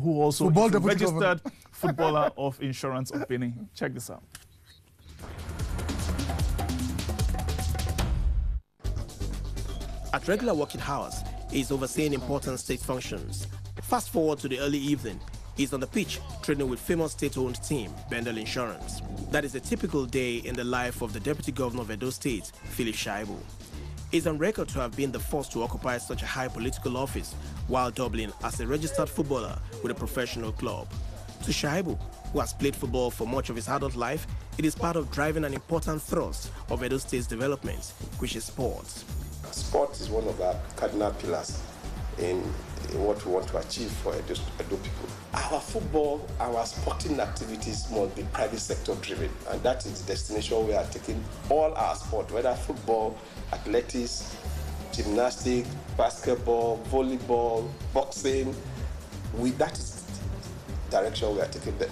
who also is a registered footballer of Insurance of Benin. Check this out. At regular working hours, he is overseeing important state functions. Fast forward to the early evening, he's on the pitch training with famous state-owned team, Bendel Insurance. That is a typical day in the life of the Deputy Governor of Edo State, Philip Shaibu. He's on record to have been the first to occupy such a high political office while doubling as a registered footballer with a professional club. To Shaibu, who has played football for much of his adult life, it is part of driving an important thrust of Edo State's development, which is sports. Sport is one of our cardinal pillars in what we want to achieve for Edo people. Our football, our sporting activities must be private sector driven, and that is the destination we are taking all our sport, whether football, athletics, gymnastics, basketball, volleyball, boxing. That is the direction we are taking them.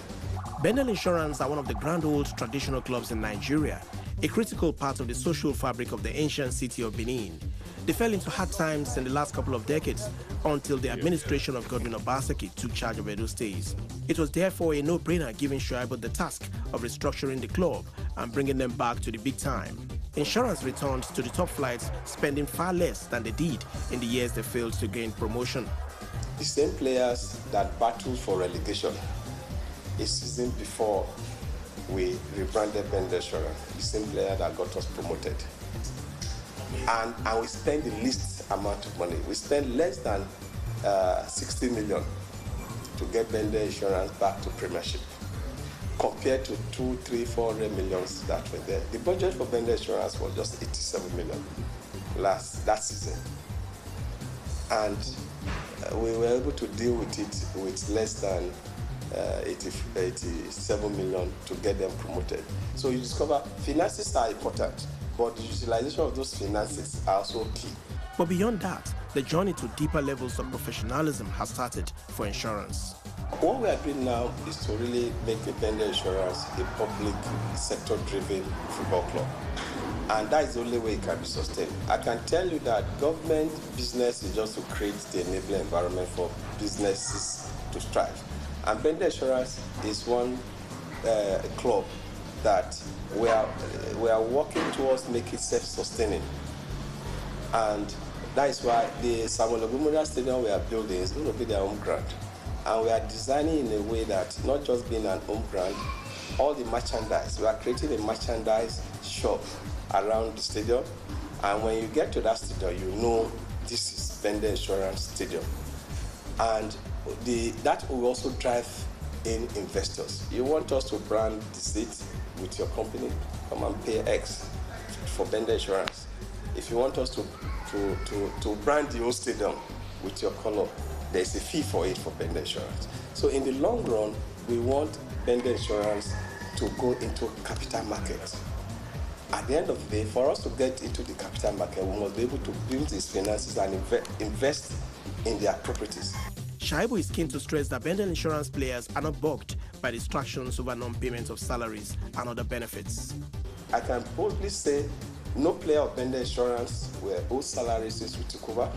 Bendel Insurance are one of the grand old traditional clubs in Nigeria, a critical part of the social fabric of the ancient city of Benin. They fell into hard times in the last couple of decades until the administration of Governor of Edo State took charge of Edo State. It was therefore a no-brainer giving Shaibu the task of restructuring the club and bringing them back to the big time. Insurance returned to the top flights, spending far less than they did in the years they failed to gain promotion. The same players that battled for relegation a season before we rebranded Bendel Insurance, the same player that got us promoted. And we spend the least amount of money. We spend less than 60 million to get Bendel Insurance back to Premiership, compared to 200, 300, 400 millions that were there. The budget for Bendel Insurance was just 87 million that season. And we were able to deal with it with less than 87 million to get them promoted. So you discover finances are important, but the utilization of those finances are also key. But beyond that, the journey to deeper levels of professionalism has started for insurance. What we are doing now is to really make the Bendel Insurance a public sector-driven football club. And that is the only way it can be sustained. I can tell you that government business is just to create the enabling environment for businesses to strive. And Bendel Insurance is one club that we are working towards making self-sustaining. And that is why the Samuel Ogumura Stadium we are building is going to be their home ground. And we are designing in a way that not just being an home ground, all the merchandise, we are creating a merchandise shop around the stadium. And when you get to that stadium, you know this is Bendel Insurance Stadium. And that will also drive in investors. You want us to brand the seat with your company, come and pay X for Bendel Insurance. If you want us to brand the whole stadium with your color, there's a fee for it for Bendel Insurance. So in the long run, we want Bendel Insurance to go into capital market. At the end of the day, for us to get into the capital market, we must be able to build these finances and invest in their properties. Shaibu is keen to stress that Bendel Insurance players are not bugged by distractions over non-payment of salaries and other benefits. I can boldly say no player of Bendel Insurance were owed salaries since we took over.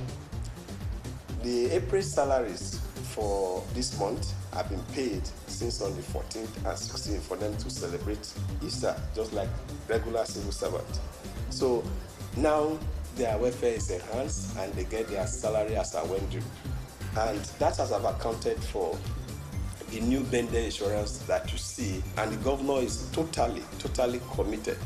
The April salaries for this month have been paid since on the 14th and 16th for them to celebrate Easter, just like regular civil servants. So now their welfare is enhanced and they get their salary as a when due. And that has accounted for the new Bendel Insurance that you see, and the governor is totally committed,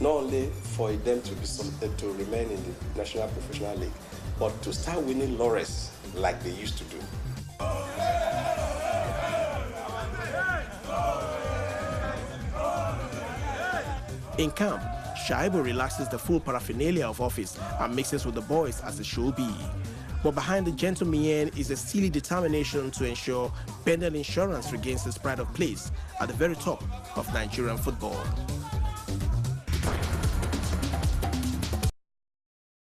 not only for them to remain in the National Professional League, but to start winning laurels like they used to do. In camp, Shaibu relaxes the full paraphernalia of office and mixes with the boys as it should be. But behind the gentle mien is a steely determination to ensure Bendel Insurance regains its pride of place at the very top of Nigerian football.